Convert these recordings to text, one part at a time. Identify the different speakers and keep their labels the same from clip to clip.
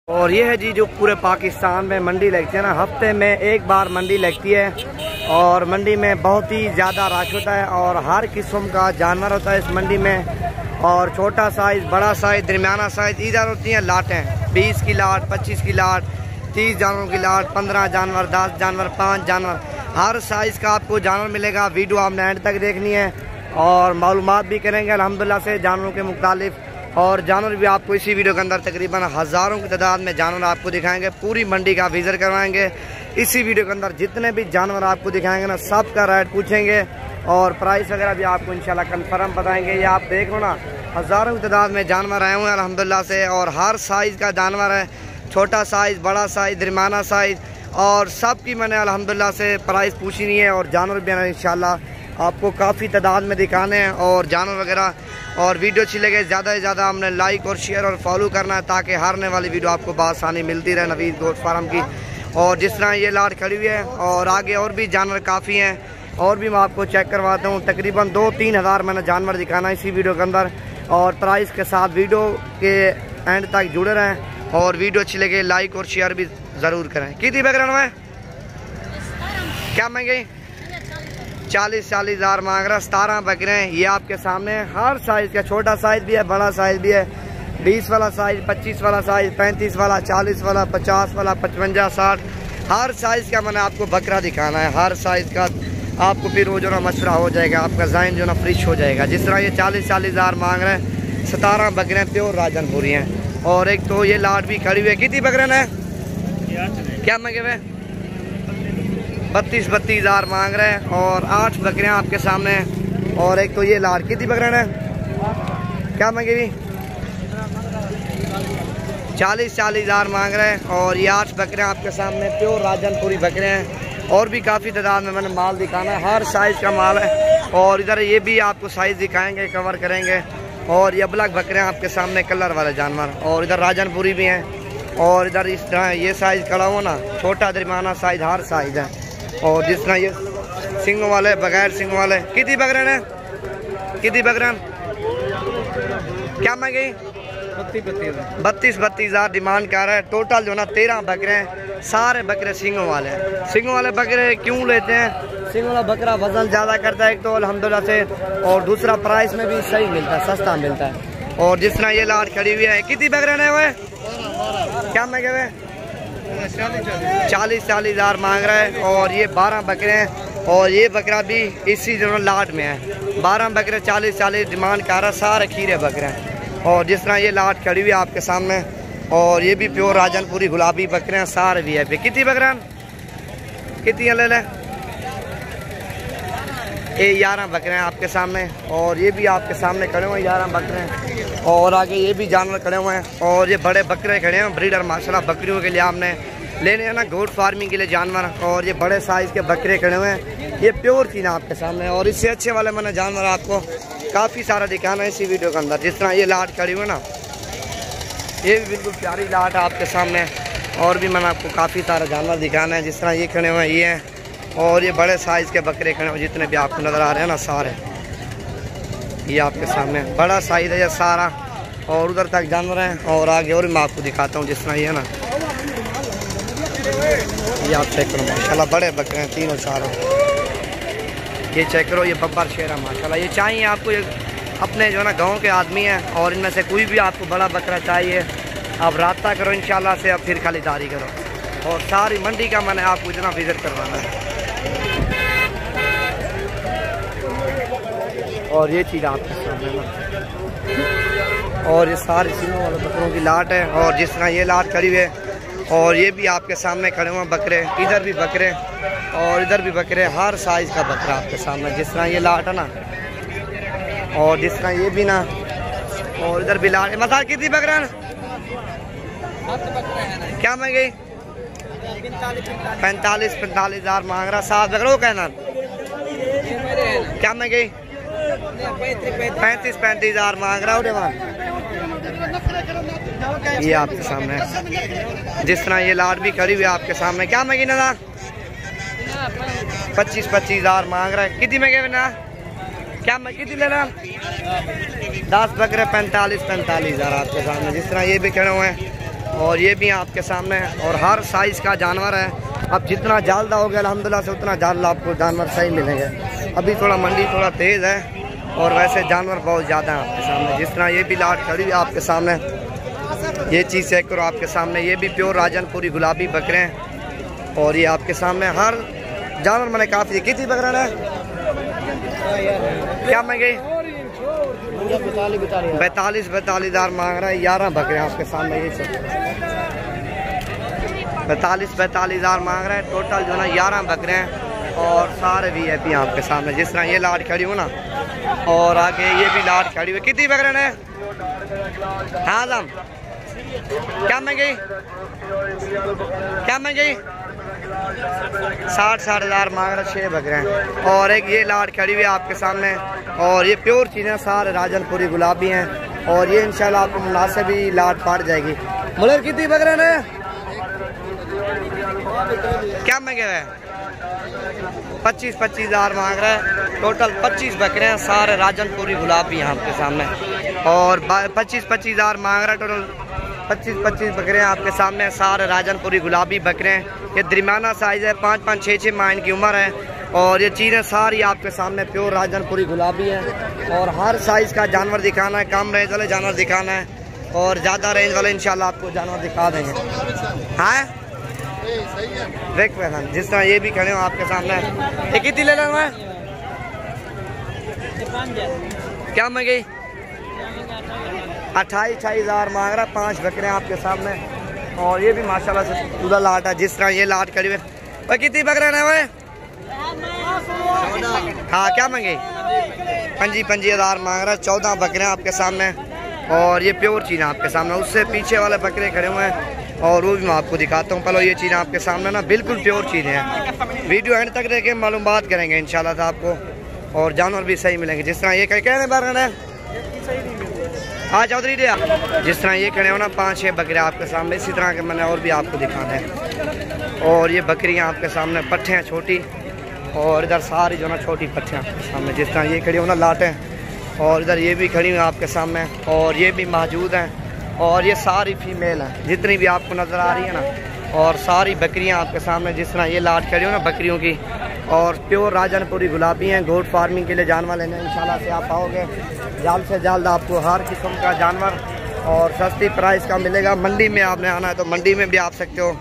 Speaker 1: और ये है जी जो पूरे पाकिस्तान में मंडी लगती है ना, हफ्ते में एक बार मंडी लगती है और मंडी में बहुत ही ज़्यादा रश होता है और हर किस्म का जानवर होता है इस मंडी में। और छोटा साइज़, बड़ा साइज़, दरमियाना साइज़, इधर होती हैं लाटें, 20 की लाट, 25 की लाट, 30 जानवरों की लाट, 15 जानवर, 10 जानवर, 5 जानवर, हर साइज़ का आपको जानवर मिलेगा। वीडियो आपने एंड तक देखनी है और मालूमात भी करेंगे अल्हम्दुलिल्लाह से जानवरों के मुख्तालिफ, और जानवर भी आपको इसी वीडियो के अंदर तकरीबन हज़ारों की तादाद में जानवर आपको दिखाएंगे। पूरी मंडी का विज़िट करवाएंगे इसी वीडियो के अंदर। जितने भी जानवर आपको दिखाएंगे ना, सब का रेट पूछेंगे और प्राइस वगैरह भी आपको इंशाल्लाह कंफर्म बताएंगे। ये आप देख लो ना, हज़ारों की तादाद में जानवर आए हुए हैं अल्हम्दुलिल्लाह से, और हर साइज़ का जानवर है, छोटा साइज़, बड़ा साइज़, दरमियाना साइज़, और सब की मैंने अल्हम्दुलिल्लाह से प्राइस पूछी नहीं है। और जानवर भी है इंशाल्लाह आपको काफ़ी तादाद में दिखाने हैं और जानवर वगैरह। और वीडियो अच्छी लगे ज़्यादा से ज़्यादा हमने लाइक और शेयर और फॉलो करना है ताकि हारने वाली वीडियो आपको बआसानी मिलती रहे नवीद गोट फार्म की। और जिस तरह ये लाट खड़ी हुई है और आगे और भी जानवर काफ़ी हैं, और भी मैं आपको चेक करवाता हूँ। तकरीबन 2-3 हज़ार मैंने जानवर दिखाना है इसी वीडियो के अंदर, और प्राइस के साथ वीडियो के एंड तक जुड़े रहें और वीडियो अच्छी लगे लाइक और शेयर भी ज़रूर करें। कितनी बैकग्राउंड में क्या महंगी? 40 हज़ार मांग रहा। 17 बकरे हैं ये आपके सामने। हर साइज़ का, छोटा साइज़ भी है, बड़ा साइज़ भी है, 20 वाला साइज़, 25 वाला साइज़, 35 वाला, 40 वाला, 50 वाला, 55, 60, हर साइज़ का मैंने आपको बकरा दिखाना है। हर साइज़ का आपको फिर वो जो ना मशवरा हो जाएगा, आपका ज़हन जो ना फ्रेश हो जाएगा। जिस तरह ये 40 हज़ार मांग रहे हैं, 17 बकरे प्योर राजनपुरी हैं। और एक तो ये लाट भी खड़ी हुई है। कितनी बकरे हैं? क्या मांगे हुए? 32 हज़ार मांग रहे हैं और 8 बकरियां आपके सामने हैं। और एक तो ये लाट, कितनी बकरियां हैं? क्या मांगे भी? 40 हज़ार मांग रहे हैं और ये 8 बकरियां आपके सामने प्योर राजनपुरी बकरे हैं। और भी काफ़ी तादाद में मैंने माल दिखाना है, हर साइज़ का माल है। और इधर ये भी आपको साइज़ दिखाएंगे, कवर करेंगे। और ये अबलग बकरियां आपके सामने कलर वाले जानवर, और इधर राजनपुरी भी हैं। और इधर इस तरह ये साइज़ खड़ा हुआ ना, छोटा दरमियाना साइज़, हर साइज़ है। और जिस तरह ये सिंगों वाले, बगैर सिंगों वाले। कितनी बकरे हैं? कितनी बकरे? क्या मांगे? 32 हज़ार डिमांड कर रहा है। टोटल जो ना 13 बकरे हैं, सारे बकरे सिंगों वाले हैं। सिंगों वाले बकरे क्यों लेते हैं? सिंगों वाला बकरा वजन ज़्यादा करता है एक तो अल्हम्दुलिल्लाह से, और दूसरा प्राइस में भी सही मिलता है, सस्ता मिलता है। और जिस तरह ये लाट खड़ी हुई है, कितनी बकरे हैं हुए? क्या मांगे हुए? 40 हज़ार मांग रहा है। और ये 12 बकरे हैं और ये बकरा भी इसी जो लाट में है। 12 बकरे 40 डिमांड कर रहा है, सारे खीरे बकरे हैं। और जिस तरह ये लाट खड़ी हुई है आपके सामने, और ये भी प्योर राजनपुरी गुलाबी बकरे हैं, सारे भी है। कितनी बकरे? कितनी ले लें? ये 11 बकरे हैं आपके सामने। और ये भी आपके सामने खड़े हुए हैं, 11 बकरे हैं। और आगे ये भी जानवर खड़े हुए हैं और ये बड़े बकरे खड़े हैं। ब्रीडर माशाल्लाह बकरियों के लिए आपने लेने हैं ना, गोट फार्मिंग के लिए जानवर। और ये बड़े साइज़ के बकरे खड़े हुए हैं, ये प्योर चीना आपके सामने। और इससे अच्छे वाले मैंने जानवर आपको काफ़ी सारा दिखाना है इसी वीडियो के अंदर। जिस तरह ये लाट खड़ी हुई ना, ये भी बिल्कुल प्यारी लाट आपके सामने। और भी मैंने आपको काफ़ी सारा जानवर दिखाना है। जिस तरह ये खड़े हुए हैं, ये हैं। और ये बड़े साइज़ के बकरे खड़े हुए जितने भी आपको नज़र आ रहे हैं ना, सारे ये आपके सामने बड़ा साइज़ है ये सारा। और उधर तक जानवर हैं और आगे और मैं आपको दिखाता हूँ। जिस तरह ये है ना, ये आप चेक करो माशाल्लाह, बड़े बकरे हैं तीनों चारों। ये चेक करो, ये बब्बर शेर है माशाल्लाह। ये चाहिए आपको, ये अपने जो है ना गाँव के आदमी हैं, और इनमें से कोई भी आपको बड़ा बकरा चाहिए, आप रब्ता करो इंशाल्लाह से, अब फिर खरीदारी करो। और सारी मंडी का मैंने आपको इतना विजिट करवाना है। और ये चीज़ आपके सामने ना, और ये सारे सिंगों वाले बकरों की लाट है। और जिस तरह ये लाट खड़ी हुई है, और ये भी आपके सामने खड़े हुए बकरे, इधर भी बकरे और इधर भी बकरे, हर साइज़ का बकरा आपके सामने। जिस तरह ये लाट है ना, और जिस तरह ये भी ना, और इधर भी लाट। मतलब कितनी बकरा? क्या मांगे? 45 हज़ार मांग रहा। 7 बकरा वो कहना। क्या मांगे? 35 हज़ार मांग रहा हूँ। ये आपके सामने जिस तरह ये लाट भी खड़ी हुई है आपके सामने। क्या मांगी ना? 25 हज़ार मांग रहा है। कितनी में ना? क्या कितनी लेना? 10 बकरे 45 हज़ार आपके सामने। जिस तरह ये भी खड़े हुए हैं और ये भी आपके सामने, और हर साइज़ का जानवर है। अब जितना जालदा हो गया अल्हम्दुलिल्लाह से उतना जालदा आपको जानवर सही मिलेंगे। अभी थोड़ा मंडी थोड़ा तेज़ है और वैसे जानवर बहुत ज़्यादा है आपके सामने। जिस तरह ये भी लाट खड़ी है आपके सामने, ये चीज़ चेक करो आपके सामने। ये भी प्योर राजनपुरी गुलाबी बकरे हैं और ये आपके सामने हर जानवर मैंने काफ़ी। कितनी बकरा है? क्या महंगे? 45 हज़ार मांग रहा है। 11 बकरे आपके सामने, ये सब 45 हज़ार मांग रहे हैं। टोटल जो ना 11 बकरे हैं और सारे VIP आपके सामने। जिस तरह ये लाट खड़ी हो ना, और आगे ये भी लाट खड़ी हुई। कितनी बकरे हैं? हाँ आजम, क्या महंगी? क्या महंगी? 60 हज़ार मांग रहे। 6 बकरे हैं और एक ये लाट खड़ी हुई है आपके सामने। और ये प्योर चीज़ें सारे राजनपुरी गुलाबी हैं और ये इंशाल्लाह आपको मुनासिब ही लाट पड़ जाएगी। मुलर कितनी बकरे हैं? क्या महंगे है? 25 हज़ार मांग रहा है। टोटल 25 बकरे हैं, सारे राजनपुरी गुलाबी हैं आपके सामने। और 25 हज़ार मांग रहा है। टोटल 25 बकरे हैं आपके सामने, सारे राजनपुरी गुलाबी बकरे हैं। ये दरमियाना साइज़ है, 5-5, 6-6 माह इनकी उम्र है। और ये चीज़ें सारी आपके सामने प्योर राजनपुरी गुलाबी हैं। और हर साइज़ का जानवर दिखाना है, कम रेंज वाले जानवर दिखाना है और ज़्यादा रेंज वाले इंशाल्लाह आपको जानवर दिखा देंगे। हाँ देख पहचान। जिस तरह ये भी खड़े हो आपके सामने। ये कितनी ले लेना है? क्या महंगी? 28 हज़ार मांग रहा है। 5 बकरे आपके सामने और ये भी माशाल्लाह से पूरा लाट है। जिस तरह ये लाट खड़ी हुई है। कितनी बकरे हैं भाई? हाँ क्या महंगी? 25 हज़ार मांग रहा है। 14 बकरे आपके सामने और ये प्योर चीज़ आपके सामने। उससे पीछे वाले बकरे खड़े हुए हैं और वो भी मैं आपको दिखाता हूँ। पहले ये चीज़ आपके सामने ना बिल्कुल प्योर चीज़ें हैं। वीडियो एंड तक देखें, मालूमात करेंगे इंशाल्लाह से आपको और जानवर भी सही मिलेंगे। जिस तरह ये कहने बार है हाँ चौधरी दिया। जिस तरह ये खड़े हो ना 5-6 बकरे आपके सामने, इसी तरह के मैंने और भी आपको दिखाना है। और ये बकरियाँ आपके सामने, पट्ठियाँ छोटी और इधर सारी जो ना छोटी पट्ठियाँ आपके सामने। जिस तरह ये खड़ी हो ना लाटें और इधर ये भी खड़ी हुई आपके सामने और ये भी मौजूद हैं। और ये सारी फीमेल हैं जितनी भी आपको नज़र आ रही है ना, और सारी बकरियां आपके सामने। जिस तरह ये लाट खड़ी हो ना बकरियों की, और प्योर राजनपुरी गुलाबी हैं। गोट फार्मिंग के लिए जानवर लेने इंशाल्लाह से आप आओगे, जल्द से जल्द आपको हर किस्म का जानवर और सस्ती प्राइस का मिलेगा। मंडी में आपने आना है तो मंडी में भी आ सकते हो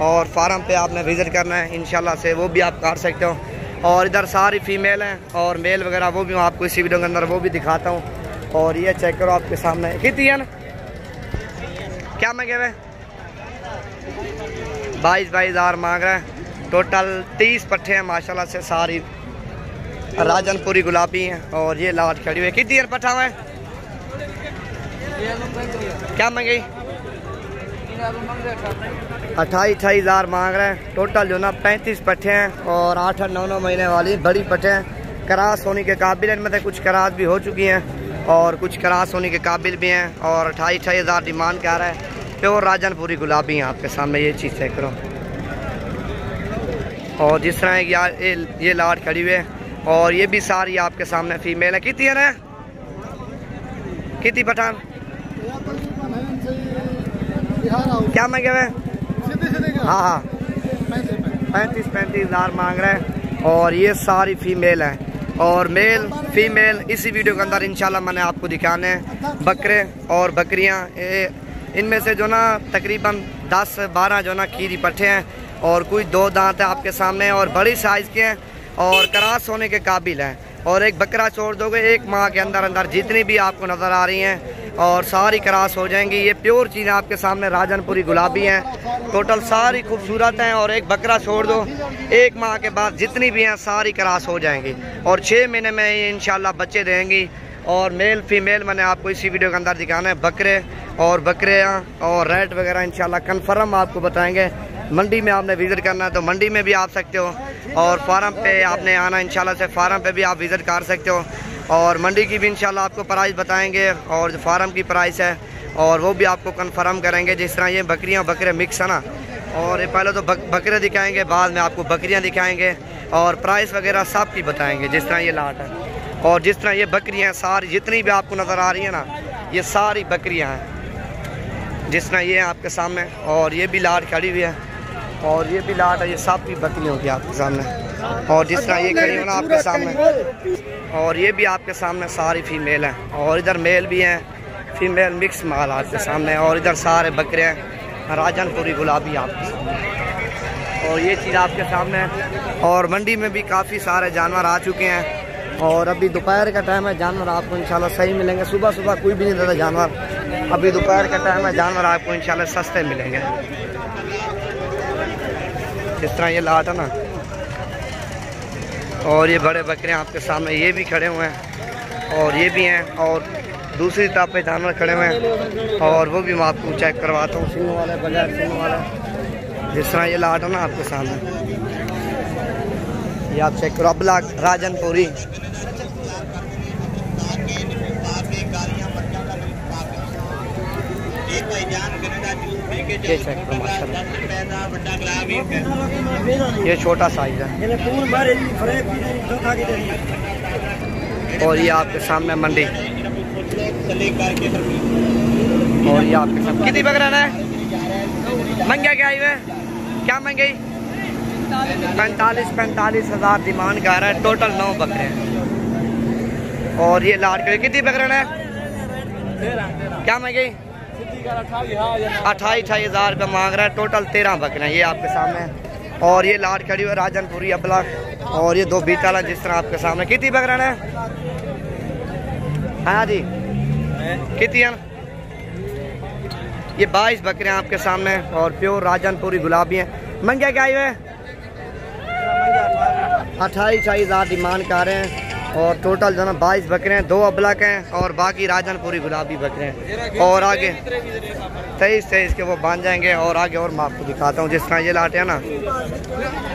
Speaker 1: और फार्म पे आपने विज़िट करना है इंशाल्लाह से, वो भी आप कर सकते हो। और इधर सारी फीमेल हैं और मेल वगैरह वो भी मैं आपको इसी वीडियो के अंदर वो भी दिखाता हूँ। और ये चेक करो आपके सामने। कितनी है ना? क्या महंगे हुए? 22 हज़ार मांग रहे हैं। टोटल 30 पट्ठे हैं माशाल्लाह से, सारी राजनपुरी गुलाबी हैं। और ये लाट खड़ी हुई है। कितनी है पट्ठा में? क्या महंगी? 28 हज़ार मांग रहे हैं। टोटल जो ना 35 पट्ठे हैं और 8-9 महीने वाली बड़ी पट्ठे हैं। क्रास होने के काबिल हैं, इनमें से कुछ क्रास भी हो चुकी हैं और कुछ क्रास होने के काबिल भी हैं। और 28 हज़ार डिमांड क्या रहा है। प्योर राजनपुरी गुलाबी हैं आपके सामने, ये चीज़ चेक करो। और जिस तरह यार ये लाट खड़ी हुई है और ये भी सारी आपके सामने फीमेल है। कितनी है ना? कितनी पठान? क्या महंगे हुए? हाँ 35 हज़ार मांग रहे हैं। और ये सारी फीमेल है और मेल फीमेल इसी वीडियो के अंदर इंशाल्लाह मैंने आपको दिखाने हैं। बकरे और बकरियां, इनमें से जो ना तकरीबन 10-12 जो ना खीरी पट्ठे हैं और कुछ 2 दांत है आपके सामने और बड़ी साइज़ के हैं और क्रास होने के काबिल हैं। और एक बकरा छोड़ दोगे 1 माह के अंदर अंदर जितनी भी आपको नज़र आ रही हैं और सारी क्रास हो जाएंगी। ये प्योर चीज़ें आपके सामने राजनपुरी गुलाबी हैं। टोटल सारी खूबसूरत हैं और एक बकरा छोड़ दो 1 माह के बाद जितनी भी हैं सारी क्रास हो जाएंगी और 6 महीने में ये इंशाल्लाह बच्चे देंगी। और मेल फीमेल मैंने आपको इसी वीडियो के अंदर दिखाना है। बकरे और बकरियाँ और रेट वगैरह इंशाल्लाह कन्फर्म आपको बताएंगे। मंडी में आपने विज़िट करना है तो मंडी में भी आ सकते हो और फार्म पे आपने आना इंशाल्लाह से फार्म पे भी आप विज़िट कर सकते हो। और मंडी की भी इंशाल्लाह आपको प्राइस बताएंगे और जो फार्म की प्राइस है और वो भी आपको कन्फर्म करेंगे। जिस तरह ये बकरियाँ बकरे मिक्स है ना, और ये पहले तो बकरे दिखाएंगे, बाद में आपको बकरियाँ दिखाएंगे और प्राइस वगैरह सब की बताएंगे। जिस तरह ये लाट है और जिस तरह ये बकरियाँ सारी जितनी भी आपको नज़र आ रही है ना, ये सारी बकरियाँ हैं। जिस तरह ये है आपके सामने, और ये भी लाट खड़ी हुई है, और ये भी लाट है, ये सब भी बकरी होगी आपके सामने। और जिस तरह ये खड़ी हो ना आपके सामने, और ये भी आपके सामने सारी फीमेल हैं, और इधर मेल भी हैं, फीमेल मिक्स माल आपके सामने। और इधर सारे बकरे हैं, राजनपुरी गुलाबी आपके सामने, और ये चीज़ आपके सामने है। और मंडी में भी काफ़ी सारे जानवर आ चुके हैं, और अभी दोपहर का टाइम है, जानवर आपको इंशाल्लाह सही मिलेंगे। सुबह सुबह कोई भी नहीं देता जानवर, अभी दोपहर का टाइम है, जानवर आपको इंशाल्लाह सस्ते मिलेंगे। इस तरह ये लाट है ना, और ये बड़े बकरे आपके सामने, ये भी खड़े हुए हैं, और ये भी हैं, और दूसरी तरफ पे जानवर खड़े हुए हैं, और वो भी मैं आपको चेक करवाता हूँ, सिंह वाले बगैर सिंह वाले। जिस तरह ये लाट है ना आपके सामने, ये आप चेक करो, अबला राजनपुरी। ये चेक करो माशाल्लाह, ये छोटा साइज है। और ये आपके सामने मंडी, और ये आपके सामने कितनी बकरा है, मंगा क्या है, क्या मंगी? 45,000 डिमांड कर रहा है, टोटल 9 बकरे हैं। और ये लाट के कितनी बकरे है, क्या मंगी? 28,000 रुपये मांग रहा है, टोटल 13 बकरे हैं, ये आपके सामने। और ये लाट खड़ी हुई राजनपुरी अबला, और ये 2 बीटल है जिस तरह आपके सामने। कितनी बकरे है? हाँ जी, कितनी है? ये 22 बकरे हैं आपके सामने, और प्योर राजनपुरी गुलाबी हैं। मंगे क्या हुए? 28,000 डिमांड कर रहे हैं, और टोटल जो ना 22 बकरे हैं, 2 अबलक हैं, और बाकी राजनपुरी गुलाबी बकरे हैं। और आगे 23 के वो बांध जाएंगे, और आगे और मैं आपको दिखाता हूँ। जिस तरह ये लाटे हैं ना,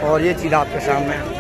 Speaker 1: और ये चीज़ आपके सामने है।